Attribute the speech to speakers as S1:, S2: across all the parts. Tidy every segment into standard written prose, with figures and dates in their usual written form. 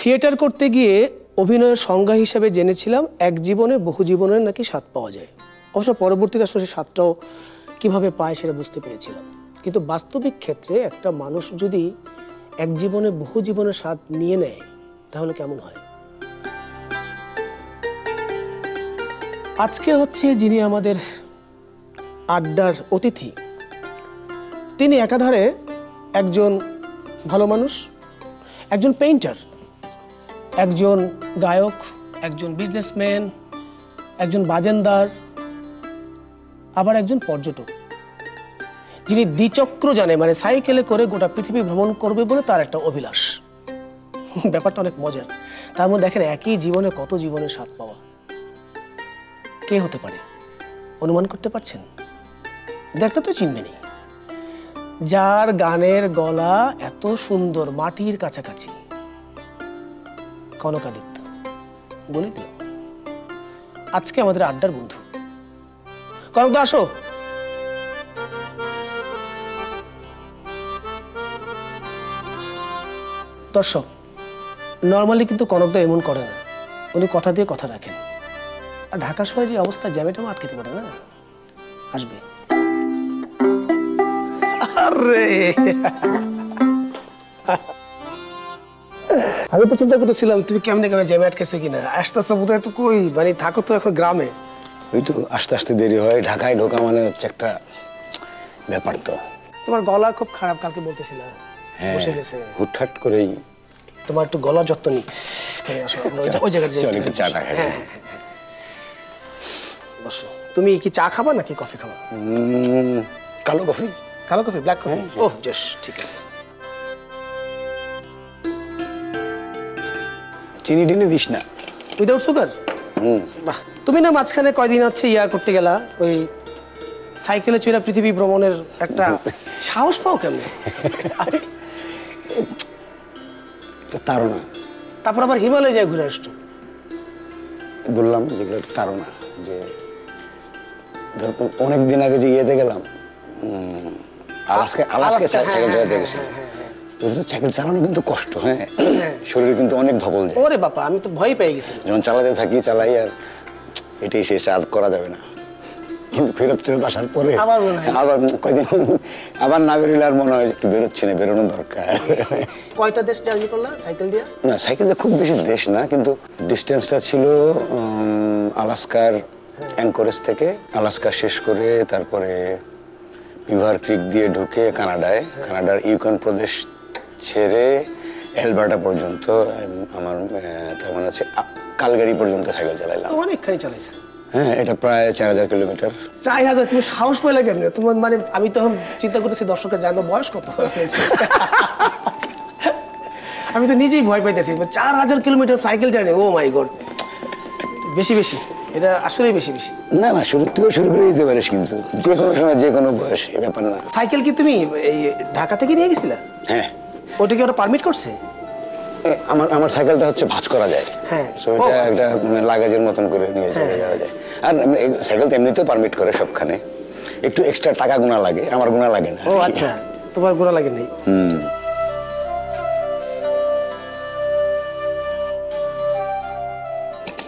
S1: Theatre করতে গিয়ে অভিনয়ের সংজ্ঞা হিসেবে জেনেছিলাম এক জীবনে বহু জীবনের নাকি স্বাদ পাওয়া যায়। অবশ্য পরবর্তীতে আসলে সেই স্বাদটাও কীভাবে পায় সেটা বুঝতে পেরেছিলাম। কিন্তু বাস্তবিক ক্ষেত্রে একটা মানুষ যদি এক জীবনে বহু জীবনের স্বাদ নিয়ে নেয় তাহলে কেমন হয়? আজকে হচ্ছে যিনি আমাদের আড্ডার অতিথি, তিনি একাধারে একজন ভালো মানুষ, একজন পেইন্টার, একজন গায়ক, একজন বিজনেসম্যান, একজন বাজেন্দার, আবার একজন পর্যটক, যিনি দ্বিচক্র জানে, মানে সাইকেলে করে গোটা পৃথিবী ভ্রমণ করবে বলে তার একটা অভিলাষ। ব্যাপারটা অনেক মজার। তার মধ্যে দেখেন একই জীবনে কত জীবনের স্বাদ পাওয়া। কে হতে পারে অনুমান করতে পারছেন? দেখলে তো চিনবেনই। যার গানের গলা এত সুন্দর, মাটির কাছাকাছি, কনকাদিত্য। বলে দিল আজকে আমাদের আড্ডার বন্ধু। কনকদা আসো। দর্শক, নর্মালি কিন্তু কনকদা এমন করে না, উনি কথা দিয়ে কথা রাখেন। আর ঢাকা শহরে যে অবস্থা, জ্যামেটাও আটকাতে পারে না। আসবে। আরে আমি তো চিন্তা করতেছিলাম তুমি কেমনে কেমন জ্যামে আটকেছো কিনা। আসতে আসতে বোধ হয় তো কই, মানে থাকো তো এখন গ্রামে।
S2: ওই তো আস্তে আস্তে দেরি হয়। ঢাকায় ঢোকা মানে হচ্ছে একটা ব্যাপার। তো
S1: তোমার গলা খুব খারাপ, কালকে বলতেছিলা। বসে গেছে
S2: হুটহাট করেই।
S1: তোমার একটু গলা যত্ন নি। ওই জায়গায়
S2: চল একটু চাটা খাই।
S1: বসো। তুমি কি চা খাবা নাকি কফি খাবা?
S2: কালো কফি।
S1: কালো কফি, ব্ল্যাক কফি? ওহ জশ, ঠিক আছে।
S2: চিনি টিনি দিস না?
S1: Without sugar? বাহ। তুমি না মাঝখানে কয়দিন আছে ইয়া করতে গেলা, ওই সাইকেলে চড়া পৃথিবী ভ্রমণের একটা সাহস পাও কেমনে?
S2: তাড়না।
S1: তারপর আবার হিমালয় যায় ঘুরে আসছো।
S2: বললাম যেগুলো তাড়না, যে অনেকদিন আগে যে ইয়েতে গেলাম, আলাস্কা সাইকেল চালাতে গেছি। সাইকেল চালানো কিন্তু কষ্ট। হ্যাঁ, শরীরে কিন্তু অনেক ধকল যায়।
S1: ওরে বাবা, আমি তো ভয় পেয়ে গেছি।
S2: যখন চালাতে থাকি চালাই, আর এটাই শেষ, আর করা যাবে না। কিন্তু ফেরত আসার পরে আবার কয়দিন আবার না বেরোলে আর মনে হয় একটু বেরোচ্ছে না, বেরোনো দরকার।
S1: কয়টা দেশ জার্নি করলা সাইকেল দিয়ে? না,
S2: সাইকেল দিয়ে খুব বেশি দেশ না, কিন্তু ডিস্টেন্সটা ছিল আলাস্কার অ্যাঙ্করেজ থেকে আলাস্কা শেষ করে তারপরে বিভার ক্রিক দিয়ে ঢুকে কানাডার ইউকন প্রদেশ ছেড়ে এলবার্টা পর্যন্ত, আমার তার মানে হচ্ছে কালগারি পর্যন্ত সাইকেল চালাইলাম।
S1: অনেকখানি চালাইছে।
S2: হ্যাঁ, এটা প্রায় 4000 কিলোমিটার।
S1: 4000? তুমি সাহস পেলে কেমনে? তোমার মানে আমি তখন চিন্তা করতেছি দর্শকের জানো বয়স কত হয়েছে। আমি তো নিজেই ভয় পাইতেছি। 4000 কিলোমিটার সাইকেল জার্নি, ও মাই গড। বেশি এটা আসলেই বেশি। না,
S2: তুইও শুরু করে দিতে পারিস, কিন্তু যে কোনো সময় যে কোনো বয়সে, ব্যাপার না।
S1: সাইকেল কি তুমি এই ঢাকা থেকে নিয়ে গেছিলা?
S2: হ্যাঁ।
S1: ওটা কি ওরা পারমিট করছে?
S2: আমার সাইকেলটা হচ্ছে ভাঁজ করা যায়।
S1: হ্যাঁ,
S2: এটা একটা লাগেজের মতন করে নিয়ে চলে যাওয়া যায়। আর সাইকেল তো এমনিতেও পারমিট করে সবখানে। একটু এক্সট্রা টাকা গুণা লাগে, আমার গুণা লাগে না।
S1: ও আচ্ছা, তোমার গুণা লাগে নাই।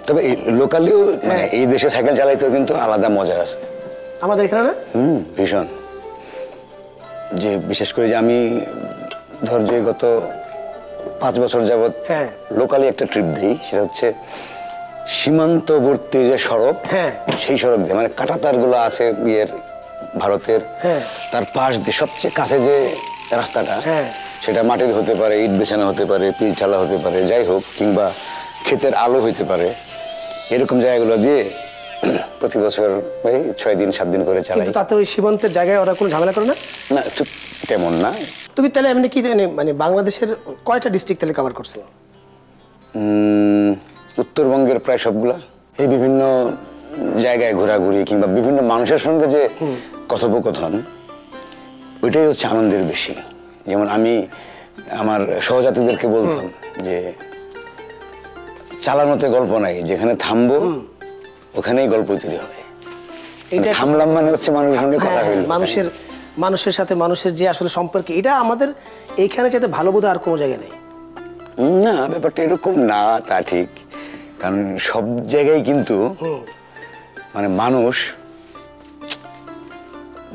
S2: তবে লোকালিও মানে এই দেশে সাইকেল চালাইতেও কিন্তু আলাদা মজা আছে
S1: আমাদের এখানে না?
S2: ভীষণ। যে বিশেষ করে যে আমি ধর যে গত 5 বছর যাবৎ লোকালি একটা ট্রিপ দিই, সেটা হচ্ছে সীমান্তবর্তী যে সড়ক, সেই সড়ক দিয়ে, মানে কাঁটাতার গুলো আছে ইয়ের ভারতের, তার পাশ দিয়ে সবচেয়ে কাছে যে রাস্তাটা, সেটা মাটির হতে পারে, ইট বিছানা হতে পারে, পিচ ঢালা হতে পারে, যাই হোক, কিংবা ক্ষেতের আলো হইতে পারে, এরকম জায়গাগুলো দিয়ে প্রতি বছর ওই 6 দিন 7 দিন করে চালাই।
S1: তাতে ওই সীমান্তের জায়গায় ওরা কোনো ঝামেলা করে না?
S2: না, তেমন না।
S1: তুমি তাহলে এমনি কি মানে বাংলাদেশের কয়টা ডিস্ট্রিক্ট তাহলে কভার করছো?
S2: উত্তরবঙ্গের প্রায় সবগুলা। এই বিভিন্ন জায়গায় ঘোরাঘুরি কিংবা বিভিন্ন মানুষের সঙ্গে যে কথোপকথন, ওইটাই হচ্ছে আনন্দের বেশি। যেমন আমি আমার সহযাত্রীদেরকে বলতাম যে চালানোতে গল্প নাই, যেখানে থামবো ওখানেই গল্প তৈরি হবে। থামলাম মানে হচ্ছে মানুষের সঙ্গে কথা হইল। মানুষের সাথে মানুষের যে আসলে সম্পর্ক, এটা আমাদের এইখানে চাইতে ভালো বোধ আর কোনো জায়গায় নেই। না, ব্যাপারটা এরকম না তা ঠিক, কারণ সব জায়গায় কিন্তু মানে মানুষ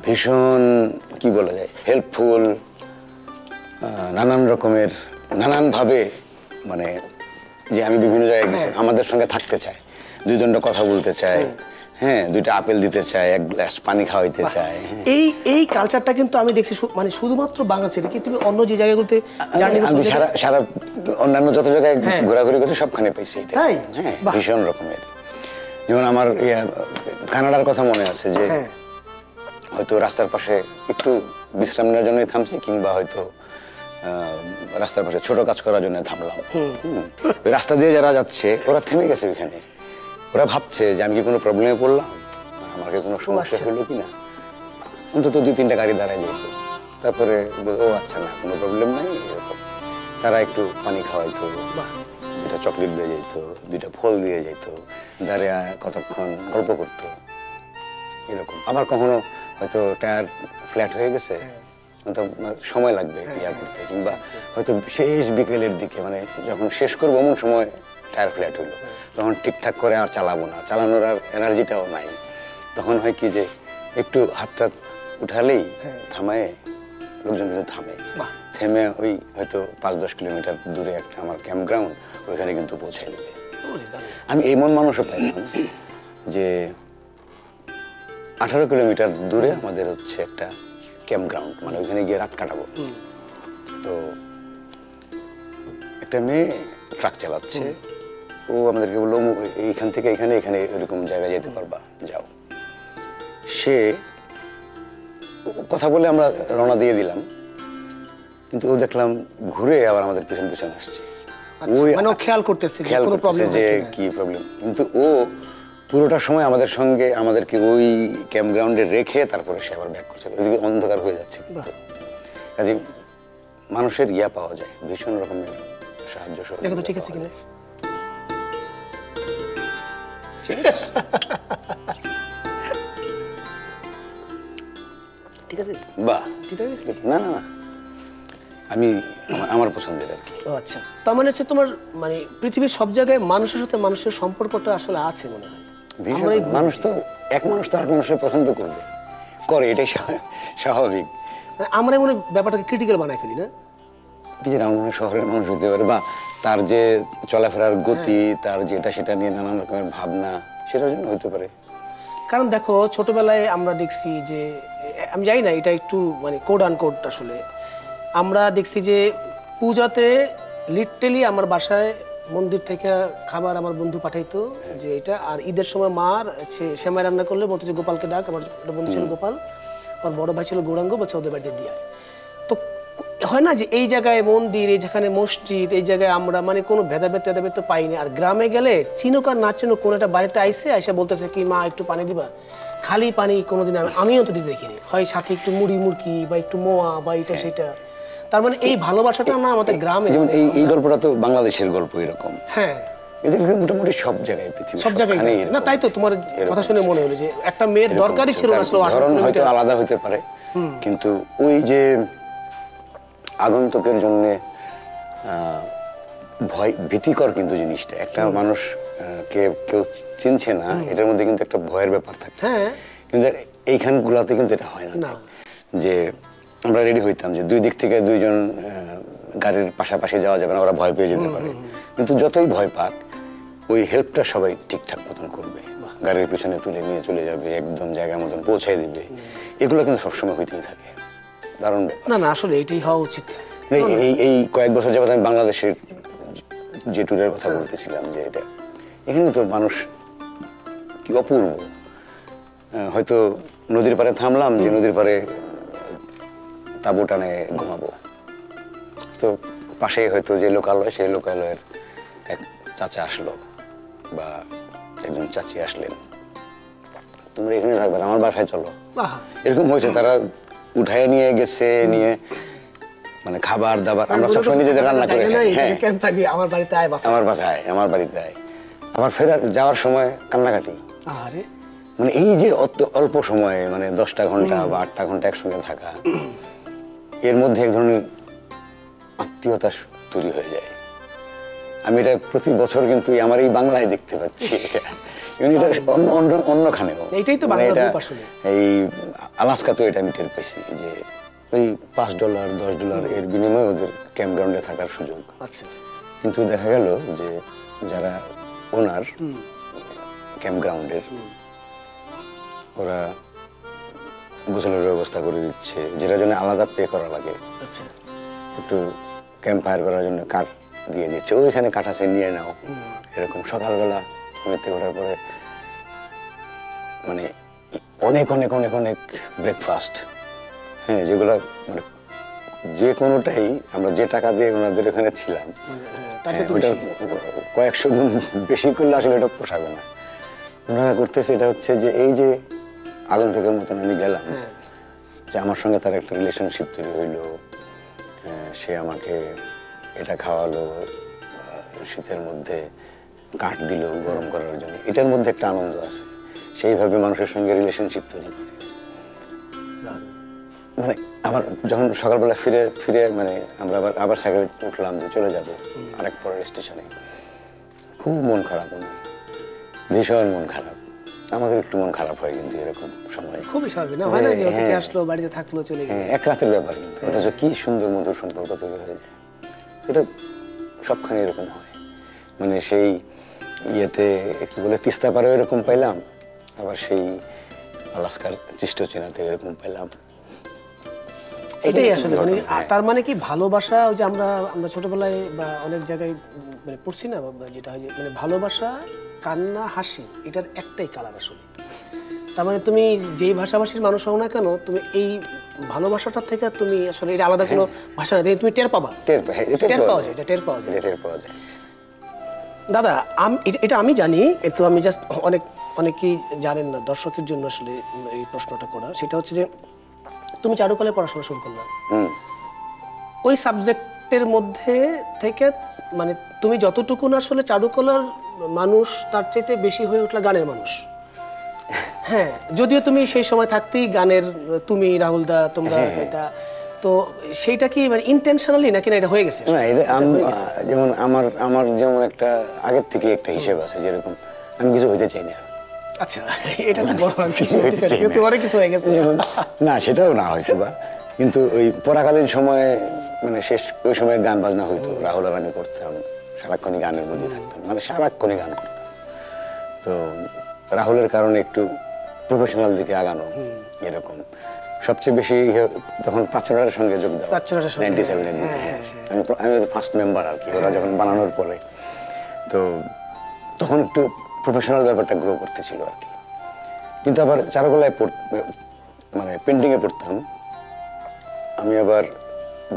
S2: ভীষণ কি বলা যায় হেল্পফুল, নানান রকমের নানানভাবে, মানে যে আমি বিভিন্ন জায়গায় গেছি আমাদের সঙ্গে থাকতে চায়, দুইজনটা কথা বলতে চায়, হ্যাঁ, দুইটা আপেল দিতে চায়, এক গ্লাস পানি খাওয়াইতে চায়।
S1: এই কালচারটা কিন্তু আমি দেখছি মানে শুধুমাত্র বাংলাদেশে, কি তুমি অন্য যে জায়গাগুলোতে
S2: আমি সারা অন্যান্য যত জায়গায় ঘোরাঘুরি করছি সবখানে পাইছি এটা। হ্যাঁ, ভীষণ রকমের। যেমন আমার কানাডার কথা মনে আছে যে হয়তো রাস্তার পাশে একটু বিশ্রাম নেওয়ার জন্য থামছি, কিংবা হয়তো রাস্তার পাশে ছোট কাজ করার জন্য থামলাম। ওই রাস্তা দিয়ে যারা যাচ্ছে ওরা থেমে গেছে ওইখানে, ওরা ভাবছে যে আমি কি কোনো প্রবলেমে পড়লাম, আমার কি কোনো সমস্যা হলো কিনা। অন্তত 2-3টা গাড়ি দাঁড়ায় যেত, তারপরে ও আচ্ছা না কোনো প্রবলেম নাই এরকম। তারা একটু পানি খাওয়াইতো, 2টা চকলেট দিয়ে যেত, 2টা ফল দিয়ে যেত, দাঁড়িয়ে কতক্ষণ গল্প করতো এরকম। আবার কখনো হয়তো টায়ার ফ্ল্যাট হয়ে গেছে, সময় লাগবে ইয়া করতে, কিংবা হয়তো শেষ বিকেলের দিকে মানে যখন শেষ করবো এমন সময় টায়ার ফ্ল্যাট হইলো, তখন ঠিকঠাক করে আর চালাবো না, চালানোর আর এনার্জিটাও নাই। তখন হয় কি যে একটু হাতটা উঠালেই থামায়, লোকজন কিন্তু থামে, থেমে ওই হয়তো 5-10 কিলোমিটার দূরে একটা আমার ক্যাম্প গ্রাউন্ড, ওইখানে কিন্তু পৌঁছায় দেবে। আমি এমন মানুষও পাইলাম যে 18 কিলোমিটার দূরে আমাদের হচ্ছে একটা ক্যাম্প গ্রাউন্ড, মানে ওইখানে গিয়ে রাত কাটাবো। তো একটা মেয়ে ট্রাক চালাচ্ছে, ও আমাদেরকে বললো এইখান থেকে এখানে এখানে এরকম জায়গায় যেতে পারবা, যাও। সে কথা বলে আমরা রওনা দিয়ে দিলাম, কিন্তু ও দেখলাম ঘুরে আবার আমাদের পিছন পিছন আসছে।
S1: ওই মানে খেয়াল করতেছে
S2: যে কি প্রবলেম, কিন্তু ও পুরোটা সময় আমাদের সঙ্গে আমাদেরকে ওই ক্যাম্প গ্রাউন্ডে রেখে তারপরে সে আবার ব্যাক করছে। ওইদিকে অন্ধকার হয়ে যাচ্ছে, কাজে মানুষের ইয়া পাওয়া যায়, ভীষণ রকমের সাহায্য।
S1: দেখো তো ঠিক আছে কিনা, ঠিক আছে,
S2: বাহ, না না না, আমি আমার পছন্দের আর কি।
S1: ও আচ্ছা, তার মানে হচ্ছে তোমার মানে পৃথিবীর সব জায়গায় মানুষের সাথে মানুষের সম্পর্কটা আসলে আছে মনে হয়।
S2: মানুষ তো এক মানুষ তো আর মানুষের পছন্দ করবে, করে, এটাই স্বাভাবিক।
S1: আমরা মনে ব্যাপারটাকে ক্রিটিক্যাল বানাই ফেলি না,
S2: কি যে আমরা শহরের মানুষ হতে পারে, বা তার যে চলাফেরার গতি, তার যেটা সেটা নিয়ে নানান রকমের ভাবনা, সেটার জন্য হতে পারে।
S1: কারণ দেখো ছোটবেলায় আমরা দেখছি যে, আমি জানি না এটা একটু মানে কোড আনকোড, আসলে আমরা দেখছি যে পূজাতে লিটারেলি আমার বাসায় মন্দির থেকে খাবার আমার বন্ধু পাঠাইতো, যে এটা। আর ঈদের সময় মার সেমাই রান্না করলে বলতো যে গোপালকে ডাক, আমার একটা বন্ধু ছিল গোপাল, আমার বড় ভাই ছিল গৌরাঙ্গ, বলছে ওদের বাড়িতে দিয়ে। তো হয় না যে এই জায়গায় মন্দির, এই যেখানে মসজিদ, এই জায়গায় আমরা মানে কোনো ভেদাভেদ টেদাভেদ তো পাইনি। আর গ্রামে গেলে চিনুক আর না চিনুক কোনো একটা বাড়িতে আইসে বলতেছে কি মা একটু পানি দিবা, খালি পানি কোনোদিন আমিও তো দিতে দেখিনি, হয় সাথে একটু মুড়ি মুড়কি বা একটু মোয়া বা এটা সেটা। তার মানে এই ভালোবাসাটা না আমাদের গ্রামে, যেমন
S2: এই গল্পটা তো বাংলাদেশের গল্প এরকম।
S1: হ্যাঁ,
S2: এদের মোটামুটি সব জায়গায়, পৃথিবীর
S1: সব জায়গায় না। তাই তো তোমার কথা শুনে মনে হলো যে একটা মেয়ের দরকারই ছিল না, আসলে
S2: ধরন হয়তো আলাদা হতে পারে, কিন্তু ওই যে আগন্তুকের জন্য ভয়, ভীতিকর কিন্তু জিনিসটা, একটা মানুষ কেউ চিনছে না, এটার মধ্যে কিন্তু একটা ভয়ের ব্যাপার থাকে। কিন্তু এইখানগুলোতে কিন্তু এটা হয় না, যে আমরা রেডি হইতাম যে দুই দিক থেকে দুইজন গাড়ির পাশাপাশি যাওয়া যাবে না, ওরা ভয় পেয়ে যেতে পারে। কিন্তু যতই ভয় পাক, ওই হেল্পটা সবাই ঠিকঠাক মতন করবে, গাড়ির পিছনে তুলে নিয়ে চলে যাবে, একদম জায়গার মতন পৌঁছায় দিবে। এগুলো কিন্তু সবসময় হইতেই থাকে, দারুণ ব্যাপার।
S1: না না, আসলে এটাই হওয়া উচিত।
S2: এই কয়েক বছর যাবত আমি বাংলাদেশের যে ট্যুরের কথা বলতেছিলাম, যে এটা এখানে তো মানুষ কি অপূর্ব। হয়তো নদীর পাড়ে থামলাম, যে নদীর পাড়ে তাঁবু টানে ঘুমাবো, তো পাশেই হয়তো যে লোকালয়, সেই লোকালয়ের এক চাচা আসলো বা একজন চাচি আসলেন, তোমরা এখানে থাকবে না, আমার বাসায় চলো। এরকম হয়েছে, তারা উঠায় নিয়ে গেছে, নিয়ে মানে খাবার দাবার আমরা সবসময় নিজেদের রান্না করে খাই।
S1: আমার বাড়িতে আয়,
S2: আমার বাড়িতে আয়, আবার ফেরার যাওয়ার সময় কান্নাকাটি। মানে এই যে অল্প সময়ে, মানে 10টা ঘন্টা বা 8টা ঘন্টা একসঙ্গে থাকা, এর মধ্যে এক ধরনের আত্মীয়তা তৈরি হয়ে যায়। আমি এটা প্রতি বছর কিন্তু আমার এই বাংলায় দেখতে পাচ্ছি। এটা অন্যখানেও
S1: এইটাই তো বাংলা রূপ আসলে।
S2: এই আলাস্কা তো এটা আমি টের পেয়েছি যে ওই $5 $10 এর বিনিময়ে ওদের ক্যাম্প গ্রাউন্ডে থাকার সুযোগ।
S1: আচ্ছা,
S2: কিন্তু দেখা গেল যে যারা ওনার ক্যাম্প গ্রাউন্ডের, ওরা গোসলের ব্যবস্থা করে দিচ্ছে, যেটার জন্য আলাদা পে করা লাগে।
S1: আচ্ছা,
S2: একটু ক্যাম্প ফায়ার করার জন্য কাঠ দিয়ে দিচ্ছে, ওইখানে কাঠ আছে নিয়ে নাও, এরকম। সকালবেলা ঘুমের থেকে ওঠার পরে মানে অনেক অনেক অনেক অনেক ব্রেকফাস্ট, হ্যাঁ, যেগুলো মানে যে কোনোটাই আমরা যে টাকা দিয়ে ওনাদের ওখানে ছিলাম ওটা কয়েকশো গুণ বেশি করলে আসলে এটা পোষাবে না। ওনারা করতেছে এটা হচ্ছে যে এই যে আগুন থেকে মতন আমি গেলাম, যে আমার সঙ্গে তার একটা রিলেশনশিপ তৈরি হইলো, সে আমাকে এটা খাওয়ালো, শীতের মধ্যে কাঠ দিল গরম করার জন্য, এটার মধ্যে একটা আনন্দ আছে। সেইভাবে মানুষের সঙ্গে রিলেশনশিপ তৈরি করে। মানে আবার যখন সকালবেলা ফিরে ফিরে মানে আমরা আবার সাইকেলে উঠলাম যে চলে যাব আরেক পরের স্টেশনে, খুব মন খারাপ, ভীষণ মন খারাপ। আমাদের একটু মন খারাপ হয় কিন্তু এরকম সময়,
S1: খুবই স্বাভাবিক না? হয় না যে অতিথি আসলো, বাড়িতে থাকলো, চলে গেল,
S2: এক রাতের ব্যাপার, কিন্তু অথচ কি সুন্দর মধুর সম্পর্ক তৈরি হয়ে যায়। এটা সবখানে এরকম হয়। মানে সেই ইয়েতে কি বলে তিস্তা পাড়েও এরকম পাইলাম, আবার সেই আলাস্কার চিস্টোচিনাতে এরকম পাইলাম।
S1: এটাই আসলে মানে তার মানে কি ভালোবাসা, ওই যে আমরা ছোটবেলায় বা অনেক জায়গায় মানে পড়ছি না, যেটা হয় যে মানে ভালোবাসা, কান্না, হাসি, এটার একটাই কালার আসলে। তার মানে তুমি যেই ভাষাভাষীর মানুষ হও না কেন, তুমি এই ভালোবাসাটার থেকে তুমি আসলে এটা আলাদা কোনো ভাষা না, তুমি টের পাবা, টের পাওয়া যায়, এটা টের পাওয়া যায়। দাদা, এটা আমি জানি, কিন্তু আমি জাস্ট অনেকেই জানেন না, দর্শকের জন্য আসলে এই প্রশ্নটা করা। সেটা হচ্ছে যে তুমি চারুকলায় পড়াশোনা শুরু করলে, ওই সাবজেক্টের মধ্যে থেকে মানে তুমি যতটুকু না আসলে চারুকলার মানুষ, তার চাইতে বেশি হয়ে উঠলা গানের মানুষ। হ্যাঁ, যদিও তুমি সেই সময় থাকতেই গানের, তুমি রাহুল দা, তোমরা এটা, তো সেইটা কি মানে ইন্টেনশনালি নাকি না এটা হয়ে গেছে?
S2: না, এটা যেমন আমার যেমন একটা আগের থেকে একটা হিসেব আছে, যেরকম আমি কিছু হইতে চাই না।
S1: আচ্ছা, এটা তো বড় কিছু হইতে চাই, কিন্তু অনেক কিছু হয়ে গেছে।
S2: না, সেটাও না হয়তো বা, কিন্তু ওই পড়াকালীন সময়ে মানে শেষ ওই সময় গান বাজনা হইতো, রাহুল আর আমি করতাম, সারাক্ষণই গানের মধ্যে থাকতাম, মানে সারাক্ষণই গান করতাম। তো রাহুলের কারণে একটু প্রফেশনাল দিকে আগানো, এরকম। সবচেয়ে বেশি তখন প্রাচ্যনাটের সঙ্গে যোগ দেওয়া, 97-এ আমি ফার্স্ট মেম্বার আর কি, ওরা যখন বানানোর পরে। তো তখন একটু প্রফেশনাল ব্যাপারটা গ্রো করতেছিল আর কি। কিন্তু আবার চারুকলায় মানে পেন্টিংয়ে পড়তাম, আমি আবার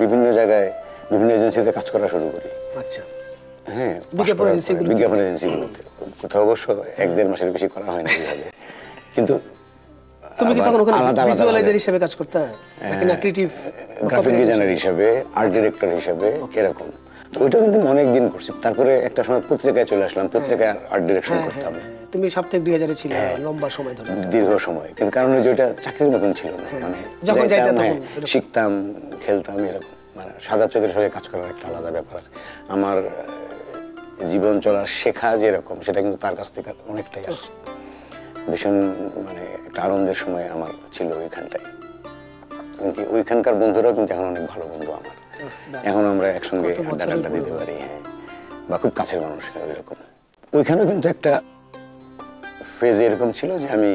S2: বিভিন্ন জায়গায় বিভিন্ন এজেন্সিতে কাজ করা শুরু করি।
S1: আচ্ছা,
S2: হ্যাঁ, বিজ্ঞাপন এজেন্সিগুলোতে। কোথাও অবশ্য 1-1.5 মাসের বেশি করা হয় না এইভাবে। কিন্তু
S1: তুমি কি তখন ওখানে ভিজুয়ালাইজার হিসেবে কাজ করতে, নাকি না ক্রিয়েটিভ
S2: গ্রাফিক ডিজাইনার হিসেবে, আর্ট ডিরেক্টর হিসেবে, এরকম? তো ওইটা কিন্তু অনেক দিন করছি। তারপরে একটা সময় পত্রিকায় চলে আসলাম, পত্রিকায় আর্ট ডিরেকশন করতাম।
S1: তুমি সাপ্তাহিক 2000-এ ছিলে লম্বা সময় ধরে,
S2: দীর্ঘ সময়। কিন্তু কারণ ওই যে ওইটা চাকরির মতন ছিল না, মানে যখন যাইতাম শিখতাম, খেলতাম, এরকম। মানে সাদা চোখের সঙ্গে কাজ করার একটা আলাদা ব্যাপার আছে। আমার জীবন চলার শেখা যেরকম, সেটা কিন্তু তার কাছ থেকে অনেকটাই আসে। ভীষণ মানে একটা আনন্দের সময় আমার ছিল ওইখানটায়। ওইখানকার বন্ধুরাও কিন্তু এখন অনেক ভালো বন্ধু আমার। এখন আমরা একসঙ্গে আড্ডা দিতে পারি, হ্যাঁ, বা খুব কাছের মানুষ ওইরকম। ওইখানেও কিন্তু একটা ফেজ এরকম ছিল যে আমি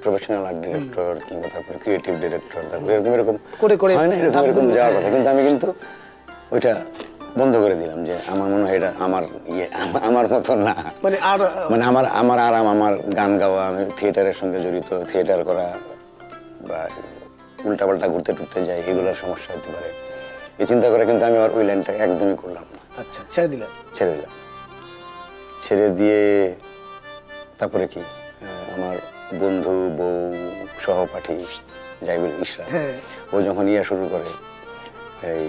S2: প্রফেশনাল আর্ট ডিরেক্টর, কিংবা তারপরে ক্রিয়েটিভ ডিরেক্টর, তারপরে এরকম করে হয় না, এরকম যাওয়ার কথা। কিন্তু আমি কিন্তু ওইটা বন্ধ করে দিলাম, যে আমার মনে হয় এটা আমার মতো না, মানে আমার আরাম, আমার গান গাওয়া, আমি থিয়েটারের সঙ্গে জড়িত, থিয়েটার করা বা উল্টাপাল্টা ঘুরতে টুরতে যাই, এগুলোর সমস্যা হতে পারে, এই চিন্তা করে কিন্তু আমি আর ওই লাইনটা একদমই করলাম না।
S1: আচ্ছা, ছেড়ে দিলাম।
S2: ছেড়ে দিয়ে তারপরে কি, আমার বন্ধু, বউ, সহপাঠী জাইবুল ইসরা, ও যখন শুরু করে, এই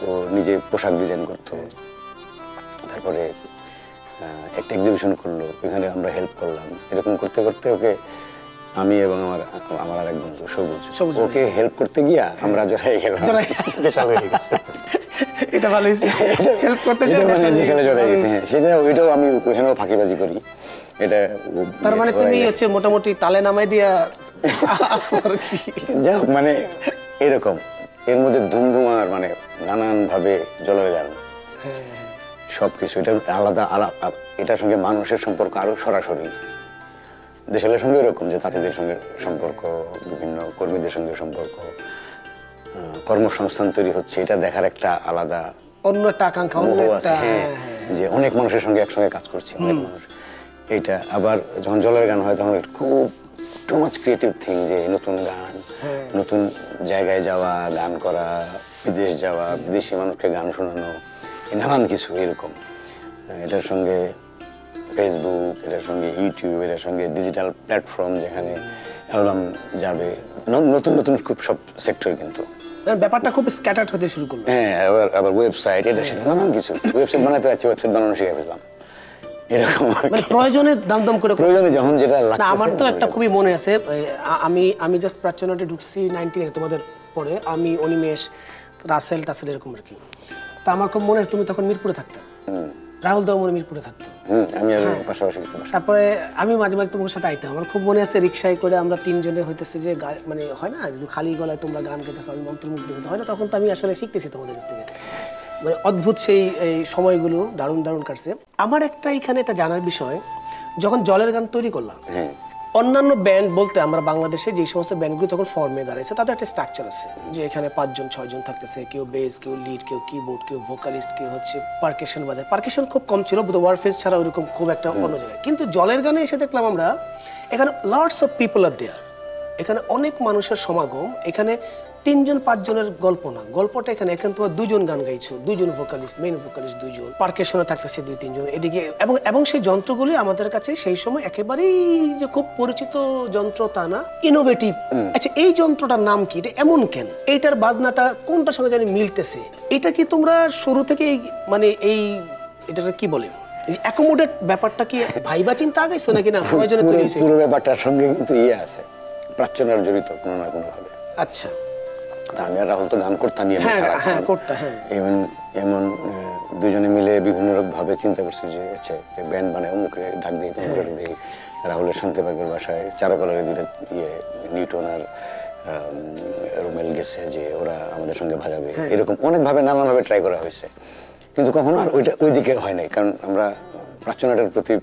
S2: ও নিজে পোশাক ডিজাইন করতো, তারপরে একটা এক্সিবিশন করলো, ওইখানে আমরা হেল্প করলাম। এরকম করতে করতে ওকে আমি এবং আমার আরেক বন্ধু সবুজ, ওকে হেল্প করতে গিয়া আমরা জড়াই গেলাম, বিশাল হয়ে গেছে।
S1: এটা ভালো হয়েছে, হেল্প করতে
S2: নেশালে জড়াই গেছে। হ্যাঁ, সেটা ওইটাও আমি ওখানেও ফাঁকিবাজি করি। এটা
S1: তার মানে তুমি হচ্ছে মোটামুটি তালে নামাই দিয়া
S2: যাই হোক, মানে এরকম এর মধ্যে ধুমধুমার মানে নানান ভাবে জলের গান, সবকিছু এটা আলাদা আলাদা। এটার সঙ্গে মানুষের সম্পর্ক আরো সরাসরি, দেশের সঙ্গে এরকম যে তাঁতিদের সঙ্গে সম্পর্ক, বিভিন্ন কর্মীদের সঙ্গে সম্পর্ক, কর্মসংস্থান তৈরি হচ্ছে, এটা দেখার একটা আলাদা
S1: অন্য একটা আকাঙ্ক্ষা
S2: আছে। হ্যাঁ, যে অনেক মানুষের সঙ্গে একসঙ্গে কাজ করছে, অনেক মানুষ। এইটা আবার যখন জলের গান হয় তখন খুব টু মাচ ক্রিয়েটিভ থিং, যে নতুন গান, নতুন জায়গায় যাওয়া, গান করা, বিদেশ যাওয়া, বিদেশি মানুষকে গান শোনানো, নানান কিছু এরকম। এটার সঙ্গে ফেসবুক, এটার সঙ্গে ইউটিউব, এটার সঙ্গে ডিজিটাল প্ল্যাটফর্ম যেখানে অ্যালবাম যাবে, নতুন নতুন খুব সব সেক্টর, কিন্তু
S1: ব্যাপারটা খুব স্ক্যাটার্ড হতে শুরু করলো।
S2: হ্যাঁ, আবার ওয়েবসাইট, এটা সেটা নানান কিছু। ওয়েবসাইট বানাতে যাচ্ছে, ওয়েবসাইট বানানো শিখে ফেললাম এরকম।
S1: মানে প্রয়োজনে দাম করে,
S2: প্রয়োজনে যখন যেটা লাগছে।
S1: আমার তো একটা খুবই মনে আছে, আমি জাস্ট প্রাচ্যনাটে ঢুকছি 19 তোমাদের পরে, আমি অনিমেষ, রাসেল টাসেল এরকম আর কি। তা আমার খুব মনে আছে তুমি তখন মিরপুরে থাকতে, রাহুল দামর মিরপুরে থাকতো,
S2: আমি পাশাপাশি।
S1: তারপরে আমি মাঝে মাঝে তোমার সাথে আইতাম। আমার খুব মনে আছে রিক্সায় করে আমরা তিনজনে হইতেছে যে মানে হয় না যদি খালি গলায় তোমরা গান গাইতেছো, আমি মন্ত্রমুগ্ধ হতে হয় না, তখন তো আমি আসলে শিখতেছি তোমাদের কাছ থেকে। মানে অদ্ভুত সেই এই সময়গুলো দারুণ দারুণ কাটছে। আমার একটা এখানে একটা জানার বিষয়, যখন জলের গান তৈরি করলাম, অন্যান্য ব্যান্ড বলতে আমরা বাংলাদেশে যে সমস্ত ব্যান্ডগুলো তখন ফর্মে দাঁড়াইছে তাদের একটা স্ট্রাকচার আছে, যে এখানে 5 জন 6 জন থাকতেছে, কেউ বেস, কেউ লিড, কেউ কিবোর্ড, কেউ ভোকালিস্ট, কেউ হচ্ছে পারকেশন বাজায়। পারকেশন খুব কম ছিল, ওয়ারফেস ছাড়া ওরকম খুব একটা অন্য জায়গায়। কিন্তু জলের গানে এসে দেখলাম আমরা এখানে লটস অফ পিপল আর দেয়ার, এখানে অনেক মানুষের সমাগম। এখানে 3 জন 5 জনের গল্প না, গল্পটা এখানে তোমার 2 জন গান গাইছো, 2 জন ভোকালিস্ট, মেইন ভোকালিস্ট 2 জন, পারকেশনে থাকতেছে 2-3 জন এদিকে, এবং সেই যন্ত্রগুলি আমাদের কাছে সেই সময় একেবারেই যে খুব পরিচিত যন্ত্র তা না, ইনোভেটিভ। আচ্ছা, এই যন্ত্রটার নাম কি, এটা এমন কেন, এইটার বাজনাটা কোনটার সঙ্গে জানি মিলতেছে, এটা কি তোমরা শুরু থেকে মানে এটা কি বলে অ্যাকোমোডেট ব্যাপারটা কি ভাইবা চিন্তা আগাইছো নাকি না প্রয়োজনে তৈরি হয়েছে?
S2: পুরো ব্যাপারটার সঙ্গে কিন্তু আছে, প্রাচ্যনার জড়িত কোনো না কোনো ভাবে।
S1: আচ্ছা,
S2: আমি আর রাহুল তো গান করতাম, এমন দুজনে মিলে বিভিন্ন ভাবে চিন্তা করছি যে আচ্ছা ব্যান্ড বানায়, অমুকে ডাক দিই, তমুকে ডাক দিই। রাহুলের শান্তিবাগের বাসায় চারুকলার 2টা নিউটন আর রুমেল গেছে যে ওরা আমাদের সঙ্গে বাজাবে, এরকম অনেক ভাবে নানান ভাবে ট্রাই করা হয়েছে, কিন্তু কখনো আর ওইদিকে হয় নাই। কারণ আমরা প্রাচ্যনাটের প্রতি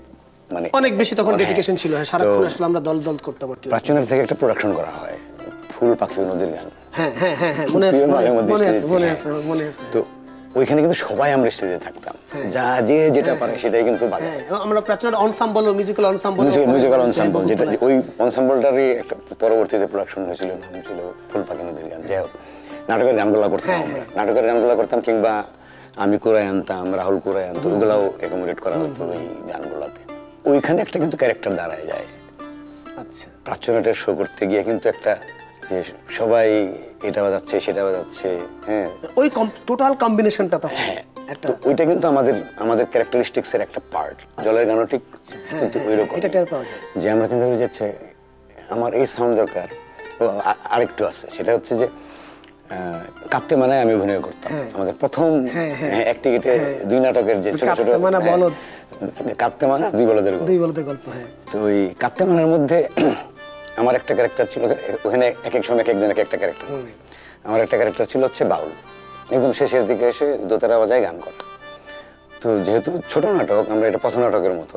S2: মানে
S1: অনেক বেশি তখন ডেডিকেশন ছিল। সারাক্ষণ আসলে আমরা দল করতাম।
S2: প্রাচ্যনাট থেকে একটা প্রোডাকশন করা হয়, ফুল পাখি নদীর গান। তো ওইখানে কিন্তু সবাই আমরা স্টেজে থাকতাম, যা যে যেটা পারে সেটাই কিন্তু বাজায়।
S1: আমরা প্রাচ্যনাট অনসাম্বল, মিউজিক্যাল অনসাম্বল,
S2: যেটা ওই অনসাম্বলটারই একটা পরবর্তীতে প্রোডাকশন হয়েছিল, নাম ছিল ফুল পাখি নদীর গান। যাই হোক, নাটকের গানগুলো করতাম আমরা, নাটকের গানগুলো করতাম, কিংবা আমি কোরাই আনতাম, রাহুল কোরাই আনতো, ওগুলাও অ্যাকোমোডেট করা হতো ওই গানগুলোতে। ওইখানে একটা কিন্তু ক্যারেক্টার দাঁড়ায় যায়। আচ্ছা, প্রাচ্যনাটের শো করতে গিয়ে কিন্তু একটা যে সবাই এটা বাজাচ্ছে সেটা বাজাচ্ছে, হ্যাঁ, ওই
S1: টোটাল কম্বিনেশনটা তো
S2: একটা, ওইটা কিন্তু আমাদের ক্যারেক্টারিস্টিক্সের একটা পার্ট। জলের গানও ঠিক কিন্তু ওইরকম,
S1: এটা টের পাওয়া যায় যে
S2: আমরা চিন্তা করি যাচ্ছে আমার এই সাউন্ড দরকার। আরেকটু আছে, সেটা হচ্ছে যে কাপ্তে মানায় আমি অভিনয় করতাম। আমাদের প্রথম অ্যাক্টিভিটি 2 নাটকের যে ছোট ছোট কাপ্তে মানা 2 বলদের গল্প। তো ওই কাপ্তে মানার মধ্যে আমার একটা ক্যারেক্টার ছিল, ওখানে এক এক সময় এক একজন এক একটা ক্যারেক্টার। আমার একটা ক্যারেক্টার ছিল হচ্ছে বাউল, একদম শেষের দিকে এসে দোতারা বাজায় গান করা। তো যেহেতু ছোট নাটক, আমরা এটা পথ নাটকের মতো,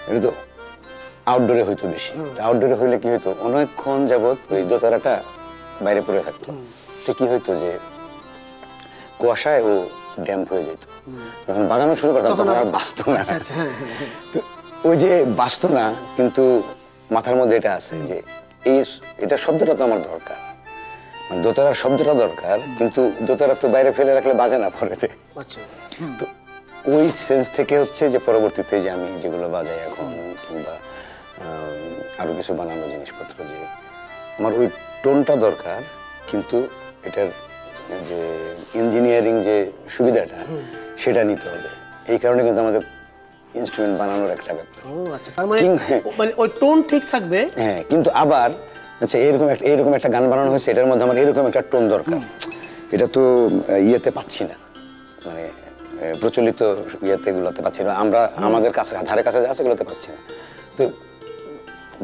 S2: এটা তো আউটডোরে হইতো বেশি। আউটডোরে হইলে কি হইতো, অনেকক্ষণ যাবৎ ওই দোতারাটা বাইরে পড়ে থাকতো। তো কি হইতো যে কুয়াশায় ও ড্যাম্প হয়ে যেত। যখন বাজানো শুরু করতাম তখন আর বাঁচতো না। তো ওই যে বাঁচতো না, কিন্তু মাথার মধ্যে এটা আছে যে এটা শব্দটা তো আমার দরকার, মানে দোতারার শব্দটা দরকার, কিন্তু দোতারা তো বাইরে ফেলে রাখলে বাজে না পরেতে। তো ওই সেন্স থেকে হচ্ছে যে পরবর্তীতে যে আমি যেগুলো বাজাই এখন, কিংবা আরো কিছু বানানো জিনিসপত্র, যে আমার ওই টোনটা দরকার, কিন্তু এটার যে ইঞ্জিনিয়ারিং যে সুবিধাটা সেটা নিতে হবে। এই কারণে কিন্তু আমাদের ইনস্ট্রুমেন্ট বানানোর একটা ব্যাপার।
S1: ও আচ্ছা, তার মানে ওই টোন ঠিক থাকবে।
S2: হ্যাঁ, কিন্তু আবার আচ্ছা এরকম একটা গান বানানো হয়েছে, এটার মধ্যে আমার এরকম একটা টোন দরকার, এটা তো ইয়েতে পাচ্ছি না, মানে প্রচলিত ইয়েতে এগুলোতে পাচ্ছি না আমরা, আমাদের কাছে ধারে কাছে যা আছে এগুলোতে পাচ্ছি না। তো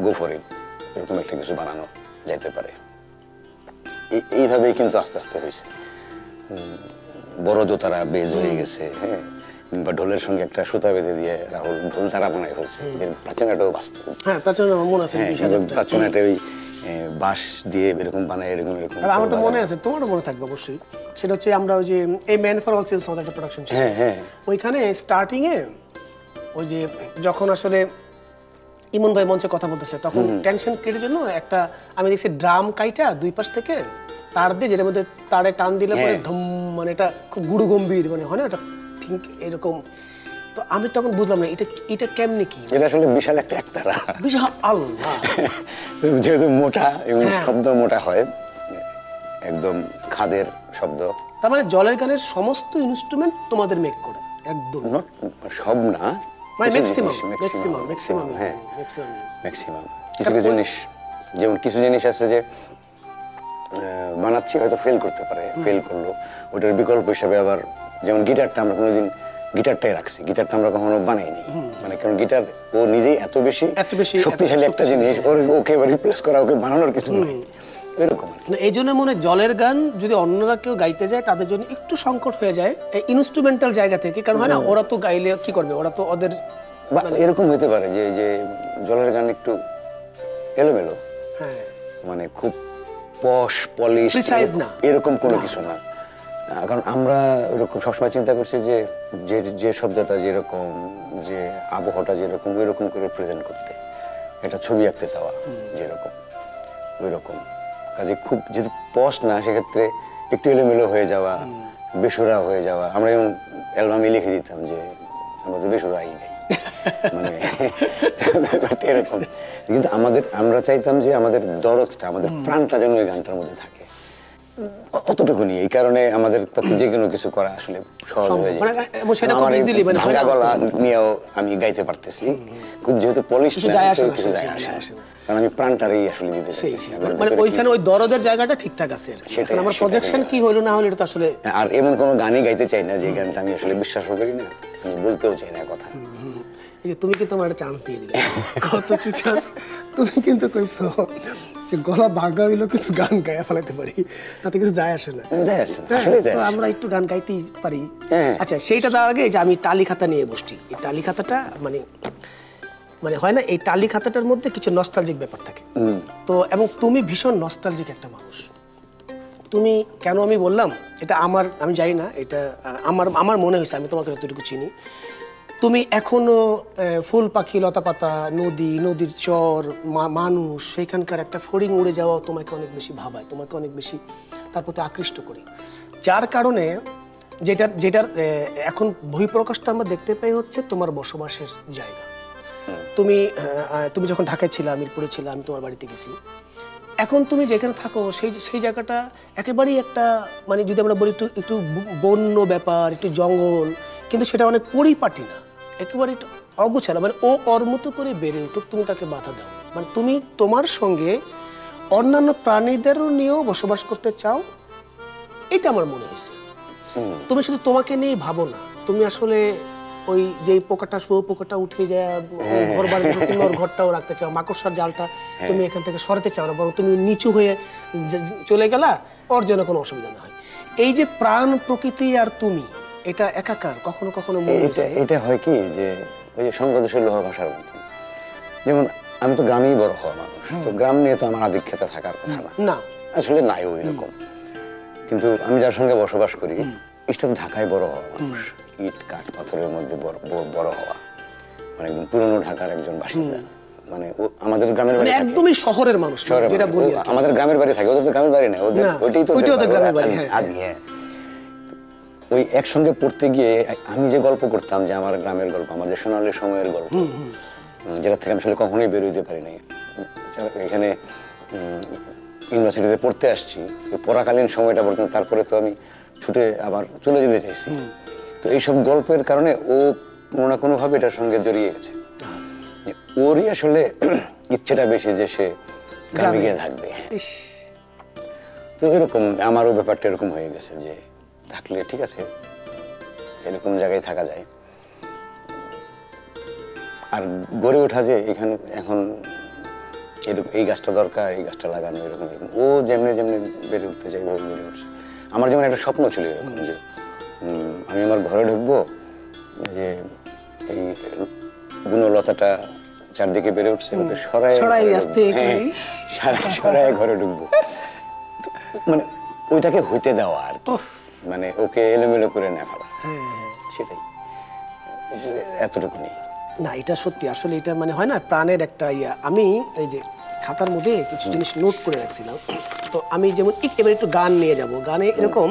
S2: গো ফর ইট, এরকম একটা কিছু বানানো যাইতে পারে। এইভাবেই কিন্তু আস্তে আস্তে হয়েছে। বড় দোতারা বেজ হয়ে গেছে, হ্যাঁ, কিংবা ঢোলের সঙ্গে একটা সুতা বেঁধে দিয়ে রাহুল ঢোল তারা বানায় ফেলছে, যে প্রাচীনাটাও বাস্তব।
S1: হ্যাঁ, প্রাচীন মনে আছে,
S2: প্রাচীনাটা ওই বাঁশ দিয়ে এরকম বানায়, এরকম এরকম।
S1: আমার তো মনে আছে, তোমারও মনে থাকবে অবশ্যই। সেটা হচ্ছে আমরা ওই যে এই ম্যান ফর অল সেলস আমাদের একটা প্রোডাকশন ছিল,
S2: হ্যাঁ হ্যাঁ,
S1: ওইখানে স্টার্টিং এ ওই যে যখন আসলে ইমন ভাই মঞ্চে কথা বলতেছে, তখন টেনশন কেটে জন্য একটা আমি দেখছি ড্রাম কাইটা দুই পাশ থেকে তার দিয়ে, যেটার মধ্যে তারে টান দিলে পরে ধম, মানে এটা খুব গুরু গম্ভীর মানে হয় না, এটা থিঙ্ক এরকম। তো আমি তখন বুঝলাম না এটা এটা কেমনে কি,
S2: এটা আসলে বিশাল একটা একতারা,
S1: বিশাল আল্লাহ।
S2: যেহেতু মোটা এবং শব্দ মোটা হয়, একদম খাদের শব্দ।
S1: তার মানে জলের গানের সমস্ত ইনস্ট্রুমেন্ট তোমাদের মেক করে একদম,
S2: সব না,
S1: মানে
S2: ম্যাক্সিমাম, হ্যাঁ ম্যাক্সিমাম। কিছু কিছু জিনিস, যেমন কিছু জিনিস আছে যে বানাচ্ছি হয়তো ফেল করতে পারে, ফেল করলো, ওটার বিকল্প হিসাবে আবার, যেমন গিটারটা আমরা কোনোদিন গিটারটাই রাখছি, গিটারটা আমরা কখনো বানাইনি, মানে কারণ গিটার ও নিজেই এত বেশি শক্তিশালী একটা জিনিস, ওকে রিপ্লেস করা, ওকে বানানোর কিছু নাই, এরকম।
S1: এই জন্য মনে জলের গান যদি অন্যরা কেউ গাইতে যায় তাদের জন্য একটু সংকট হয়ে যায় ইনস্ট্রুমেন্টাল জায়গা থেকে, কারণ হয় না ওরা তো গাইলে কি করবে, ওরা তো ওদের
S2: এরকম হতে পারে যে যে জলের গান একটু এলোমেলো,
S1: হ্যাঁ,
S2: মানে খুব পশ পলিশ এরকম কোনো কিছু না। কারণ আমরা ওরকম সবসময় চিন্তা করছি যে যে শব্দটা যেরকম, যে আবহাওয়াটা যেরকম, ওইরকম করে প্রেজেন্ট করতে, এটা ছবি আঁকতে চাওয়া যেরকম ওই রকম কাজে, খুব যদি পশ না, সেক্ষেত্রে একটু এলোমেলো হয়ে যাওয়া, বেসুরা হয়ে যাওয়া। আমরা যেমন অ্যালবামে লিখে দিতাম যে আমরা তো বেসুরাই নেই, মানে এরকম। কিন্তু আমরা চাইতাম যে আমাদের দরদটা, আমাদের প্রাণটা যেন ওই গানটার মধ্যে থাকে, অতটুকুনি। এই কারণে আমাদের পক্ষে যে কোনো কিছু করা আসলে সহজ হয়ে যায়। আমার ভাঙা গলা নিয়েও আমি গাইতে পারতেছি, খুব যেহেতু পলিশ কিছু যায় আসে না, কারণ আমি প্রাণটারই আসলে দিতে চাইছি,
S1: মানে ওইখানে ওই দরদের জায়গাটা ঠিকঠাক আছে। এখন আমার প্রজেকশন কি হলো না হলো এটা তো আসলে,
S2: আর এমন কোনো গানই গাইতে চাই না যে গানটা আমি আসলে বিশ্বাসও করি না, আমি বলতেও চাই না কথা।
S1: এই যে তুমি কিন্তু আমার একটা চান্স দিয়ে দিলে, কত কি চান্স তুমি কিন্তু কইছো যে গলা ভাঙা হইলো কিন্তু গান গায়ে ফেলাতে পারি, তাতে কিছু যায় আসে না, তো আমরা একটু গান গাইতেই পারি। আচ্ছা, সেইটা তার আগে যে আমি টালি খাতা নিয়ে বসছি, এই টালি খাতাটা মানে মানে হয় না, এই টালি খাতাটার মধ্যে কিছু নস্টালজিক ব্যাপার থাকে তো, এবং তুমি ভীষণ নস্টালজিক একটা মানুষ। তুমি কেন আমি বললাম এটা, আমি জানি না, এটা আমার মনে হয়েছে, আমি তোমাকে যতটুকু চিনি, তুমি এখনো ফুল পাখি লতা পাতা, নদীর চর, মানুষ, সেইখানকার একটা ফড়িং উড়ে যাওয়া তোমাকে অনেক বেশি ভাবায়, তোমাকে অনেক বেশি তার প্রতি আকৃষ্ট করি, যার কারণে যেটার এখন বহিঃপ্রকাশটা আমরা দেখতে পাই হচ্ছে তোমার বসবাসের জায়গা। তুমি যখন ঢাকায় ছিলে, মিরপুরে ছিলে, আমি তোমার বাড়িতে গেছি, এখন তুমি যেখানে থাকো সেই জায়গাটা একেবারেই একটা, মানে যদি আমরা বলি একটু বন্য ব্যাপার, একটু জঙ্গল, কিন্তু সেটা অনেক পরিপাটি না, একেবারে অগোছালো, মানে ও ওর মতো করে বেড়ে উঠুক, তুমি তাকে বাধা দাও, মানে তুমি তোমার সঙ্গে অন্যান্য প্রাণীদেরও নিয়েও বসবাস করতে চাও, এটা আমার মনে হয়েছে। তুমি শুধু তোমাকে নিয়ে ভাবো না, তুমি আসলে ওই যে পোকাটা উঠে যায় ঘর বাড়ি, তুমি ওর ঘরটাও রাখতে চাও, মাকড়সার জালটা তুমি এখান থেকে সরাতে চাও না, বরং তুমি নিচু হয়ে চলে গেলা, ওর যেন কোনো অসুবিধা না হয়। এই যে প্রাণ প্রকৃতি আর তুমি, এটা একাকার কখনো কখনো মনে হয়েছে?
S2: এটা হয় কি যে ওই যে সঙ্গদোষের লোহা ভাষার মতো, যেমন আমি তো গ্রামেই বড় হওয়া মানুষ, তো গ্রাম নিয়ে তো আমার আধিক্যতা থাকার কথা না, আসলে নাই ওই রকম। কিন্তু আমি যার সঙ্গে বসবাস করি, এটা তো ঢাকায় বড় হওয়া মানুষ, ইট কাঠ পাথরের মধ্যে বড় হওয়া, মানে একদম পুরনো ঢাকার একজন বাসিন্দা, মানে আমাদের গ্রামের বাড়ি
S1: একদমই শহরের মানুষ, যেটা বলি
S2: আমাদের গ্রামের বাড়ি থাকে, ওদের তো গ্রামের বাড়ি না, ওইটাই তো গ্রামের বাড়ি। ওই একসঙ্গে পড়তে গিয়ে আমি যে গল্প করতাম, যে আমার গ্রামের গল্প, আমার যে সোনালী সময়ের গল্প, যেটা থেকে আমি আসলে কখনোই বের হইতে পারি নাই, এখানে ইউনিভার্সিটিতে পড়তে আসছি, পড়াকালীন সময়টা পর্যন্ত, তারপরে তো আমি ছুটে আবার চলে যেতে চাইছি। তো এইসব গল্পের কারণে ও কোনো না কোনোভাবে এটার সঙ্গে জড়িয়ে গেছে, ওরই আসলে ইচ্ছেটা বেশি যে সে গ্রামে গিয়ে থাকবে। তো এরকম আমারও ব্যাপারটা এরকম হয়ে গেছে যে থাকলে ঠিক আছে, এরকম জায়গায় থাকা যায়। আর গড়ে ওঠা যে এখানে এখন এরকম এই গাছটা দরকার, এই গাছটা লাগানো, এরকম এরকম ও যেমনি যেমনি বেড়ে উঠতে চাই এভাবে বেড়ে উঠছে। আমার যেমন একটা স্বপ্ন ছিল এরকম যে আমি আমার ঘরে ঢুকবো, যে এই গুণলতাটা চারদিকে বেড়ে উঠছে, ওকে সরাই ঘরে ঢুকবো, মানে ওইটাকে হইতে দেওয়া আর কি, মানে ওকে এলোমেলো করে না ফেলা, সেটাই, এতটুকু নেই।
S1: না এটা সত্যি, আসলে এটা মানে হয় না প্রাণের একটা ইয়া। আমি এই যে খাতার মধ্যে কিছু জিনিস নোট করে রাখছিলাম, তো আমি যেমন এবার একটু গান নিয়ে যাব। গানে এরকম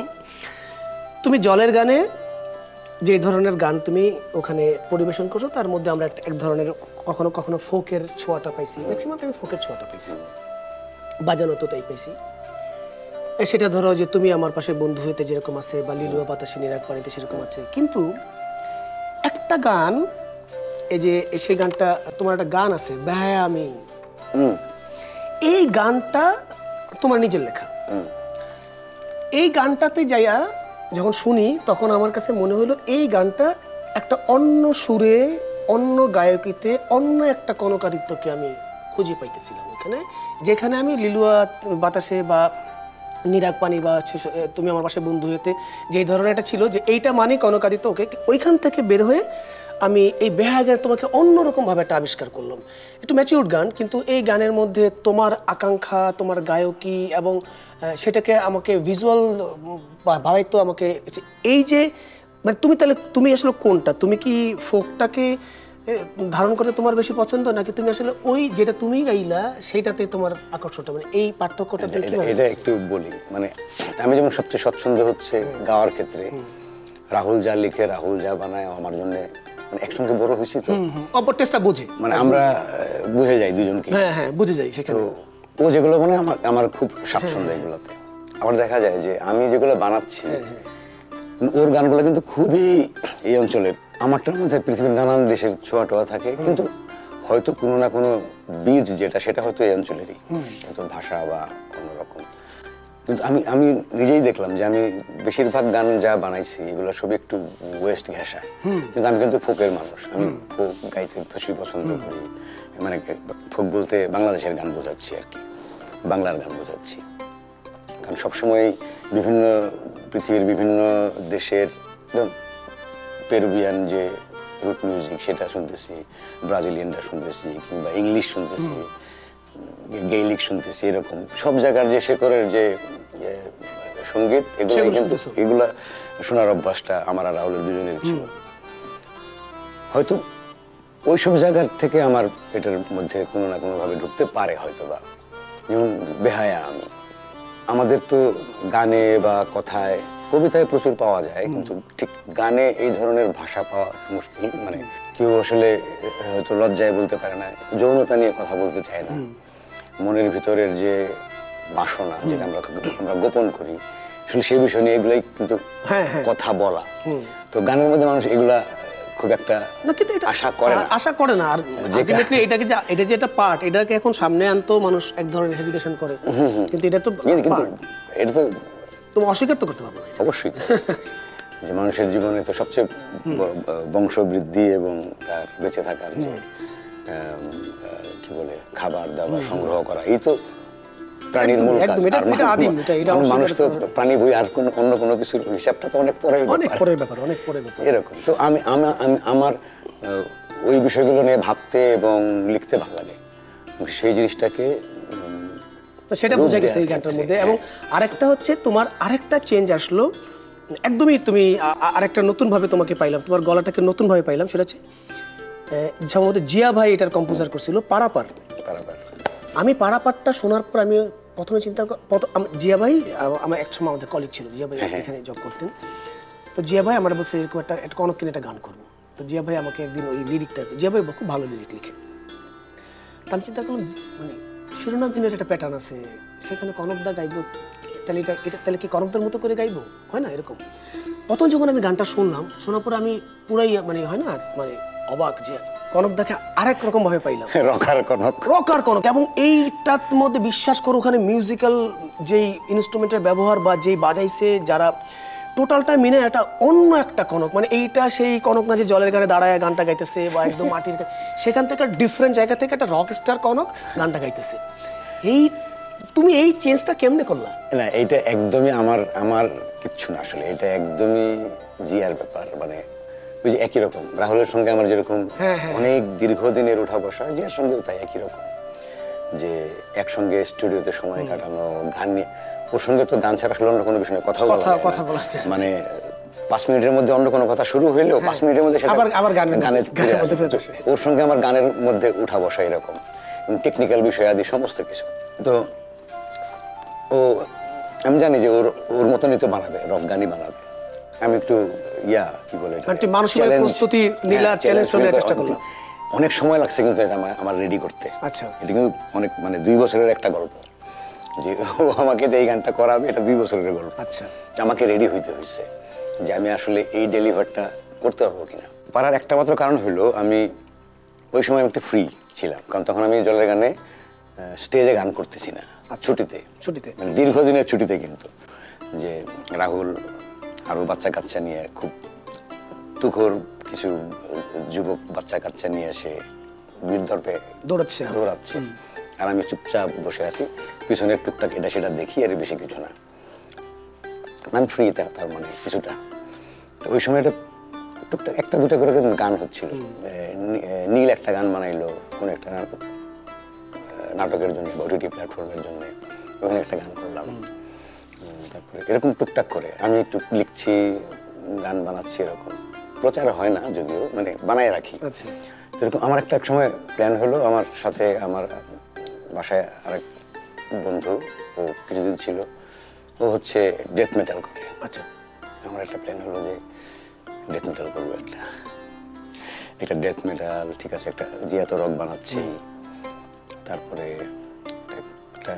S1: তুমি জলের গানে যে ধরনের গান তুমি ওখানে পরিবেশন করছো, তার মধ্যে আমরা এক ধরনের কখনো কখনো ফোকের ছোঁয়াটা পাইছি, ম্যাক্সিমাম আমি ফোকের ছোঁয়াটা পাইছি, বাজানো তো তাই পাইছি। সেটা ধরো যে তুমি আমার পাশে বন্ধু হইতে যেরকম আছে, বা লিলুয়া বাতাসে নিরাগ পানিতে সেরকম আছে। কিন্তু একটা গান, এই যে সেই গানটা, তোমার একটা গান আছে বেহায়া আমি, এই গানটা তোমার নিজের লেখা। এই গানটাতে যাইয়া যখন শুনি তখন আমার কাছে মনে হলো এই গানটা একটা অন্য সুরে, অন্য গায়কিতে, অন্য একটা কনকাদিত্যকে আমি খুঁজে পাইতেছিলাম ওইখানে, যেখানে আমি লিলুয়া বাতাসে বা নিরাগ পানি বা তুমি আমার পাশে বন্ধু হইতে যে ধরনের একটা ছিল, যে এইটা মানে কনকাদিত্য, ওকে ওইখান থেকে বের হয়ে আমি এই বেহায়া তোমাকে অন্যরকমভাবে একটা আবিষ্কার করলাম। একটু ম্যাচিউরড গান, কিন্তু এই গানের মধ্যে তোমার আকাঙ্ক্ষা, তোমার গায়কি এবং সেটাকে আমাকে ভিজুয়াল ভাবাইতো আমাকে। এই যে মানে তুমি তাহলে তুমি আসলে কোনটা, তুমি কি ফোকটাকে ধারণ করতে তোমার বেশি পছন্দ, নাকি তুমি আসলে ওই যেটা তুমি গাইলা সেইটাতে তোমার আকর্ষণটা, মানে এই পার্থক্যটা?
S2: এটা একটু বলি, মানে আমি যেমন সবচেয়ে স্বচ্ছন্দ হচ্ছে গাওয়ার ক্ষেত্রে, রাহুল যা লিখে, রাহুল যা বানায়, আমার জন্য মানে একসঙ্গে বড় হয়েছি তো
S1: অপর টেস্টটা বুঝে,
S2: মানে আমরা বুঝে যাই দুজনকে।
S1: হ্যাঁ বুঝে যাই সেখানে।
S2: ও যেগুলো মানে আমার খুব স্বাচ্ছন্দ্য এগুলোতে। আবার দেখা যায় যে আমি যেগুলো বানাচ্ছি, ওর গানগুলো কিন্তু খুবই এই অঞ্চলের, আমারটার মধ্যে পৃথিবীর নানান দেশের ছোঁয়া টোয়া থাকে, কিন্তু হয়তো কোনো না কোনো বীজ যেটা, সেটা হয়তো এই অঞ্চলেরই, হয়তো ভাষা বা অন্যরকম। কিন্তু আমি নিজেই দেখলাম যে আমি বেশিরভাগ গান যা বানাইছি এগুলো সবই একটু ওয়েস্ট ঘেঁষা, কিন্তু আমি কিন্তু ফোকের মানুষ, আমি ফোক গাইতে বেশি পছন্দ করি। মানে ফোক বলতে বাংলাদেশের গান বোঝাচ্ছি আর কি, বাংলার গান বোঝাচ্ছি। কারণ সবসময় বিভিন্ন পৃথিবীর বিভিন্ন দেশের পেরুভিয়ান যে রুট মিউজিক সেটা শুনতেছি, ব্রাজিলিয়ানরা শুনতেছি, কিংবা ইংলিশ শুনতেছি, গেইলিক শুনতেছি, এরকম সব জায়গার যে শেকরের যে সঙ্গীত, এগুলো কিন্তু এগুলা শোনার অভ্যাসটা আমার আর রাহুলের দুজনের ছিল। হয়তো ওইসব জায়গার থেকে আমার এটার মধ্যে কোনো না কোনোভাবে ঢুকতে পারে হয়তো বা। যেমন বেহায়া আমি, আমাদের তো গানে বা কথায়, কবিতায় প্রচুর পাওয়া যায়, কিন্তু ঠিক গানে এই ধরনের ভাষা পাওয়া মুশকিল। মানে কেউ আসলে হয়তো লজ্জায় বলতে পারে না, যৌনতা নিয়ে কথা বলতে চায় না, মনের ভিতরের যে বাসনা যেটা আমরা গোপন করি, আসলে সেই বিষয় নিয়ে এগুলাই কিন্তু কথা বলা। তো গানের মধ্যে মানুষ এগুলা খুব একটা
S1: আশা করে না। আর আলটিমেটলি এটাকে এটা যে একটা পার্ট, এটাকে এখন সামনে আনতো মানুষ এক ধরনের হেজিটেশন করে, কিন্তু এটা তো তুমি অস্বীকার তো করতে পারবে না।
S2: অবশ্যই যে মানুষের জীবনে তো সবচেয়ে বংশবৃদ্ধি এবং তার বেঁচে থাকার যে কি বলে খাবার দাবার সংগ্রহ করা, এই তো প্রাণীর মূল কাজ। মানুষ তো প্রাণী বই, আর অন্য কোনো কিছুর হিসাবটা তো অনেক পরের ব্যাপার। এরকম তো আমি আমার ওই বিষয়গুলো নিয়ে ভাবতে এবং লিখতে ভালো লাগে, সেই জিনিসটাকে
S1: সেটা বোঝা গেছে এই গানটার মধ্যে। এবং আরেকটা হচ্ছে তোমার আরেকটা চেঞ্জ আসলো, একদমই তুমি আরেকটা নতুন ভাবে তোমাকে পাইলাম, তোমার গলাটাকে নতুন ভাবে পাইলাম। সেটা হচ্ছে সম্ভবত জিয়া ভাই এটার কম্পোজার করছিল, পারাপার। আমি পারাপারটা শোনার পর আমি প্রথমে চিন্তা, জিয়া ভাই আমার এক সময় আমাদের কলিগ ছিল, জিয়া ভাই এখানে জব করতেন। তো জিয়া ভাই আমার বলছে এরকম একটা কনক কিনে একটা গান করবো। তো জিয়া ভাই আমাকে একদিন ওই লিরিকটা, জিয়া ভাই খুব ভালো লিরিক লিখে, তা আমি চিন্তা করলাম মানে শিরোনামহীনের একটা প্যাটার্ন আছে, সেখানে কনকদা গাইবো, তাহলে তাহলে কি কনকদার মতো করে গাইবো, হয় না এরকম। প্রথম যখন আমি গানটা শুনলাম, শোনার পরে আমি পুরাই মানে হয় না মানে অবাক, যে কনকদাকে আরেক রকম ভাবে পাইলাম, রকার কনক। এবং এইটার মধ্যে বিশ্বাস করো ওখানে মিউজিক্যাল যেই ইনস্ট্রুমেন্টের ব্যবহার বা যেই বাজাইছে যারা, টোটালটা মিনে একটা অন্য একটা কনক, মানে এইটা সেই কনক না যে জলের গানে দাঁড়ায় গানটা গাইতেছে বা একদম মাটির সেখান থেকে ডিফারেন্ট জায়গা থেকে একটা রক স্টার কনক গানটা গাইতেছে। এই তুমি এই চেঞ্জটা কেমনে করলা?
S2: না, এইটা একদমই আমার কিচ্ছু না আসলে, এটা একদমই জিয়ার ব্যাপার। মানে ওই যে একই রকম রাহুলের সঙ্গে আমার যেরকম অনেক দীর্ঘদিনের উঠা বসা, জিয়ার সঙ্গেও তাই একই রকম, যে একসঙ্গে স্টুডিওতে সময় কাটানো, গান নিয়ে, ওর সঙ্গে তো গান ছাড়া আসলে অন্য কোনো বিষয়ে কথা বলা, মানে 5 মিনিটের মধ্যে অন্য কোনো কথা শুরু হইলেও 5 মিনিটের মধ্যে আবার ওর সঙ্গে আমার গানের মধ্যে উঠা বসা এরকম, টেকনিক্যাল বিষয় আদি সমস্ত কিছু। তো ও আমি জানি যে ওর মতনই তো বানাবে, রক গানই বানাবে। আমি একটু কি বলে
S1: মানসিক প্রস্তুতি নিলা, চ্যালেঞ্জ নেওয়ার চেষ্টা করলাম।
S2: অনেক সময় লাগছে কিন্তু এটা আমার রেডি করতে।
S1: আচ্ছা,
S2: এটা কিন্তু অনেক, মানে 2 বছরের একটা গল্প, যে ও আমাকে এই গানটা করাবে, এটা 2 বছরের গল্প।
S1: আচ্ছা,
S2: আমাকে রেডি হইতে হয়েছে যে আমি আসলে এই ডেলিভারটা করতে পারবো কিনা। পারার একটা মাত্র কারণ হলো আমি ওই সময় একটু ফ্রি ছিলাম, কারণ তখন আমি জলের গানে স্টেজে গান করতেছি না, ছুটিতে মানে দীর্ঘদিনের ছুটিতে। কিন্তু যে রাহুল আরো বাচ্চা কাচ্চা নিয়ে, খুব তুখোর কিছু যুবক বাচ্চা কাচ্চা নিয়ে এসে বিদ্যর্পে দৌড়াচ্ছে, আর আমি চুপচাপ বসে আছি, পিছনের টুকটাক এটা সেটা দেখি, আর বেশি কিছু না। আমি ফ্রি, তার মানে কিছুটা। তো ওই সময় টুকটাক 1-2টা করে গান হচ্ছিল। নীল একটা গান বানাইলো, কোন একটা নাটকের জন্য, ওটিটি প্ল্যাটফর্মের জন্য, ওখানে একটা গান করলাম। তারপরে এরকম টুকটাক করে আমি একটু লিখছি, গান বানাচ্ছি, এরকম প্রচার হয় না যদিও, মানে বানায় রাখি। এরকম আমার এক সময় প্ল্যান হলো, আমার সাথে আমার বাসায় আরেক বন্ধু, ও কিছুদিন ছিল, ও হচ্ছে ডেথ মেটাল করে।
S1: আচ্ছা,
S2: আমার একটা প্ল্যান হলো যে ডেথ মেটাল করবো, একটা ডেথ মেটাল, ঠিক আছে, একটা জিয়া তো রক বানাচ্ছি, তারপরে একটা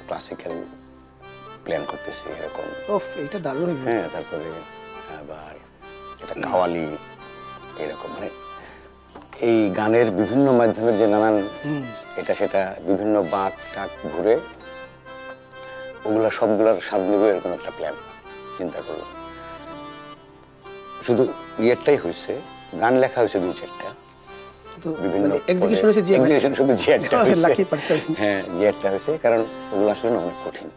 S2: ক্লাসিক্যাল প্ল্যান করতেছি এরকম।
S1: এটা দারুণ।
S2: হ্যাঁ, তারপরে আবার এটা কাওয়ালি, এরকম, মানে এই গানের বিভিন্ন মাধ্যমের যে নানান এটা সেটা বিভিন্ন বাঁক টাক ঘুরে ওগুলা সবগুলার স্বাদ নেবে, এরকম একটা প্ল্যান চিন্তা করলাম। শুধু ইয়েরটাই হয়েছে, গান লেখা হয়েছে 2-4টা, বিভিন্ন এক্সিকিউশন শুধু জিয়ারটা হয়েছে। হ্যাঁ, জিয়ারটা হয়েছে, কারণ ওগুলো আসলে অনেক কঠিন।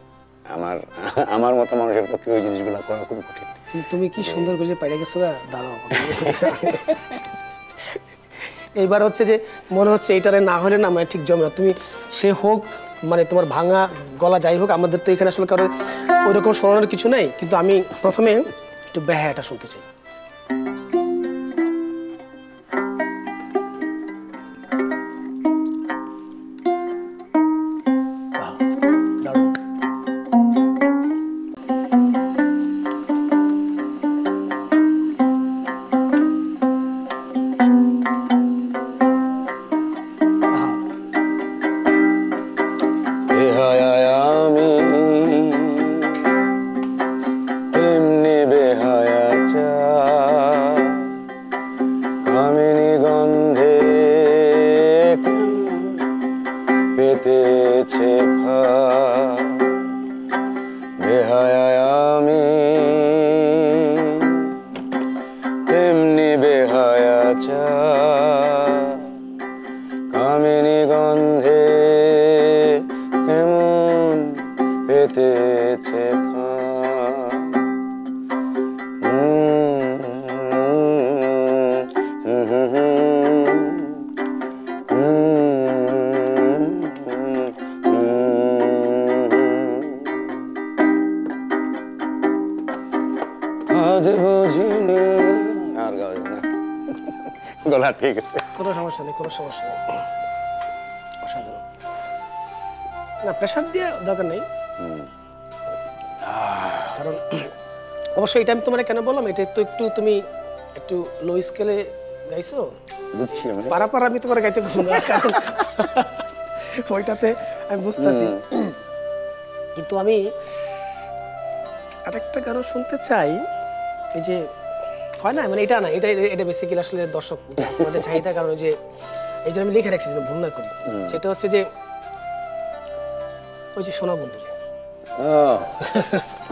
S2: আমার মতো মানুষের পক্ষে ওই জিনিসগুলো করা খুব কঠিন।
S1: তুমি কি সুন্দর করে পাইরা গেছো, দাঁড়াও। এইবার হচ্ছে যে মনে হচ্ছে এইটারে না হলে না, মানে ঠিক জমে না। তুমি সে হোক, মানে তোমার ভাঙা গলা যাই হোক, আমাদের তো এখানে আসলে কারো ওই রকম শোনানোর কিছু নেই, কিন্তু আমি প্রথমে একটু বেহায়াটা শুনতে চাই।
S2: কামিনী গন্ধে কেমন পেতেছে আজ বুঝিনি, আর গাও না, গলা ঠিক আছে,
S1: কোনো সমস্যা নেই, কোনো সমস্যা নেই। অসাধারণ, না প্রেশার দিয়ে দরকার নেই, কারণ অবশ্যই এটা আমি তোমার কেন বললাম, এটা তো একটু তুমি একটু লো স্কেলে গাইছো,
S2: বুঝছি আমি,
S1: পারাপার আমি তোমার গাইতে পারবো না, কারণ ওইটাতে আমি বুঝতেছি। কিন্তু আমি আরেকটা গানও শুনতে চাই, এই যে হয় না, মানে এটা না, এটা বেসিক্যালি আসলে দর্শক আমাদের চাহিদা, কারণ যে এই যে আমি লিখে রাখছি যেন ভুল না করি, সেটা হচ্ছে যে ওই যে সোনা বন্ধু,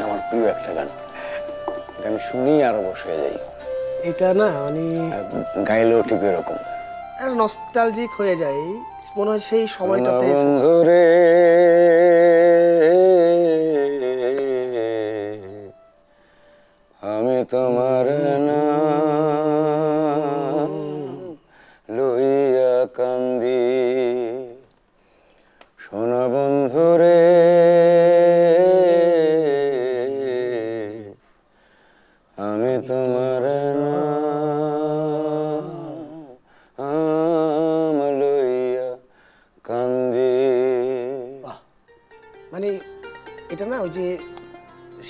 S2: আমার প্রিয় একটা গান, এটা আমি শুনি আরো বশ হয়ে যাই।
S1: এটা না মানে
S2: গাইলেও ঠিক এরকম
S1: নস্টালজিক হয়ে যায়, মনে হয় সেই সময়টাতে।
S2: বন্ধুরে আমি তোমার নাম লইয়া কান্দি, সোনা বন্ধুরে আমি তোমার নাম লইয়া কান্দি।
S1: মানে এটা না ওই যে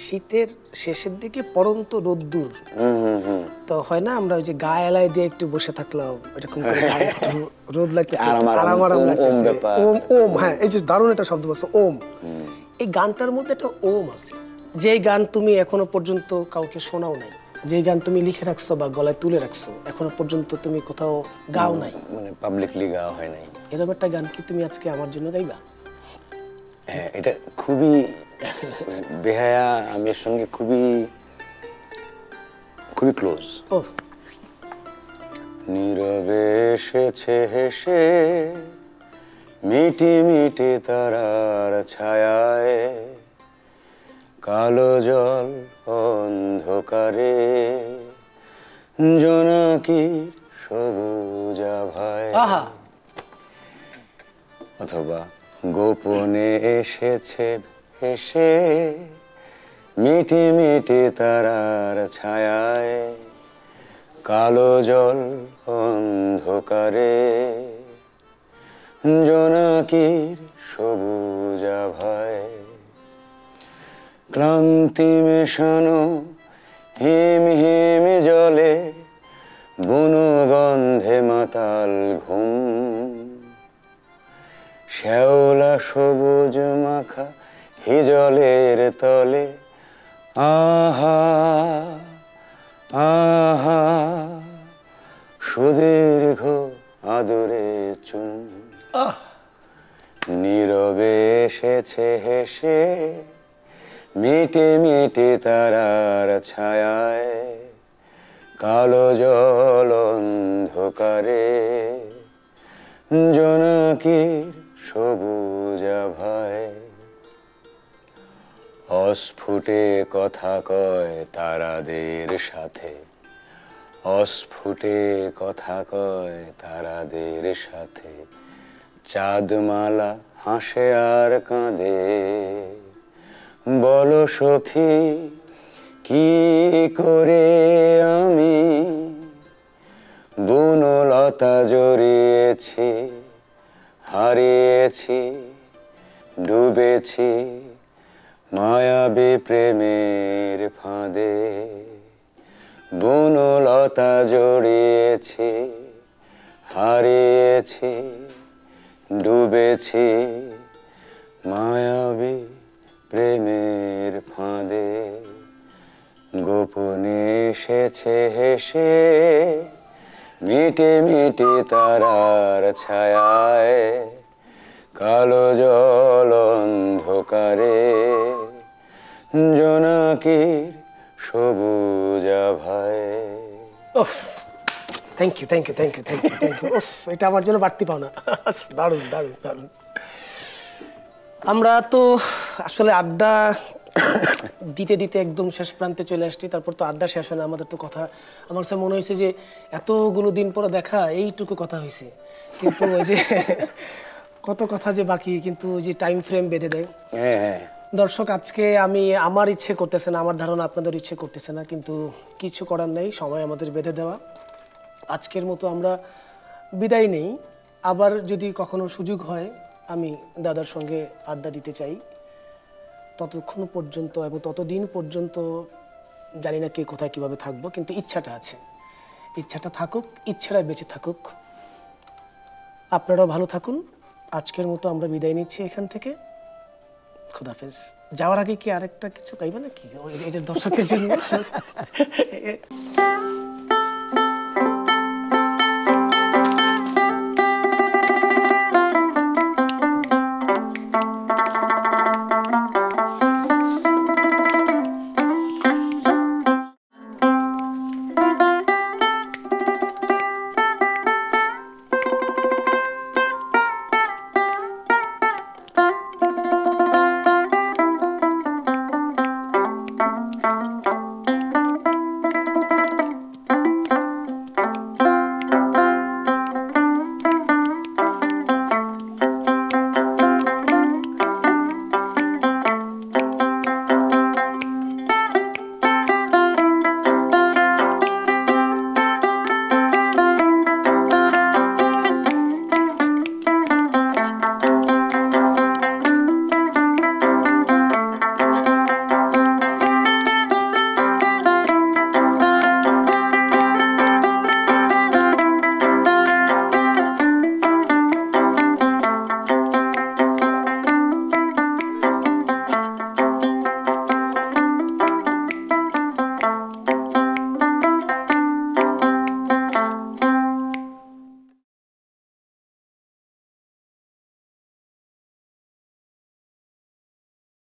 S1: শীতের শেষের দিকে পড়ন্ত রোদ্দুর, তো হয় না আমরা ওই যে গায়ে এলাই দিয়ে একটু বসে থাকলাম, এরকম করে গায়ে একটু রোদ লাগতেছে, আরাম আরাম লাগতেছে, ওম ওম, হ্যাঁ এই যে দারুণ একটা শব্দ বলছো ওম। এই গানটার মধ্যে একটা ওম আছে, যে গান তুমি এখনো পর্যন্ত কাউকে শোনাও নাই, যে গান তুমি লিখে রাখছো বা গলায় তুলে রাখছো, এখনো পর্যন্ত তুমি কোথাও গাও নাই,
S2: মানে পাবলিকলি গাওয়া হয় নাই,
S1: এরকম একটা গান কি তুমি আজকে আমার জন্য গাইবা?
S2: হ্যাঁ, এটা খুবই বেহায়া, আমি এর সঙ্গে খুবই খুবই ক্লোজ।
S1: ও
S2: নীরবে এসেছে হেসে মিটি মিটি তারার ছায়ায়, কালো জল অন্ধকারে জোনাকির সবুজ আভায়, অথবা গোপনে এসেছে হেসে মিটি মিটি তারার ছায়ায়, কালো জল অন্ধকারে জোনাকির সবুজ আভায়, ক্লান্তি মেশানো হিম হিম জলে বুনো গন্ধে মাতাল ঘুম, শ্যাওলা সবুজ মাখা হিজলের তলে আহা আহা সুদীর্ঘ আদরে চুম, নীরবে এসেছে হেসে মিটে মিটে তারার ছায়ায়, কালো জল অন্ধকারে জোনাকির সবুজ আভায়, অস্ফুটে কথা কয় তারাদের সাথে, অস্ফুটে কথা কয় তারাদের সাথে, চাঁদমালা হাসে আর কাঁদে, বলো সখী কি করে আমি বনলতা জড়িয়েছি, হারিয়েছি ডুবেছি মায়াবী প্রেমের ফাঁদে, বনলতা জড়িয়েছি হারিয়েছি ডুবেছি মায়াবী প্রেমের ফাঁদে, গোপনে এসেছে হেসে মিটে মিটে তারার ছায়ায়, কালো জল অন্ধকারে জোনাকির সবুজ আভায়।
S1: Thank you thank you thank you thank you thank you. এটা আমার জন্য বাড়তি পাওনা, দারুণ দারুণ দারুণ। আমরা তো আসলে আড্ডা দিতে দিতে একদম শেষ প্রান্তে চলে আসছি, তারপর তো আড্ডা শেষ হয় না, আমাদের তো কথা, আমার কাছে মনে হয়েছে যে এতগুলো দিন পরে দেখা এইটুকু কথা হয়েছে, কিন্তু ওই যে কত কথা যে বাকি, কিন্তু ওই যে টাইম ফ্রেম বেঁধে দেয়। দর্শক, আজকে আমি আমার ইচ্ছে করতেছে না, আমার ধারণা আপনাদের ইচ্ছে করতেছে না, কিন্তু কিছু করার নেই, সময় আমাদের বেঁধে দেওয়া। আজকের মতো আমরা বিদায় নেই, আবার যদি কখনো সুযোগ হয় আমি দাদার সঙ্গে আড্ডা দিতে চাই। ততক্ষণ পর্যন্ত এবং ততদিন পর্যন্ত জানি না কে কোথায় কীভাবে থাকবো, কিন্তু ইচ্ছাটা আছে, ইচ্ছাটা থাকুক, ইচ্ছাটা বেঁচে থাকুক। আপনারাও ভালো থাকুন। আজকের মতো আমরা বিদায় নিচ্ছি এখান থেকে। খুদাফেজ। যাওয়ার আগে কি আরেকটা কিছু গাইবে নাকি এটা দর্শকের জন্য?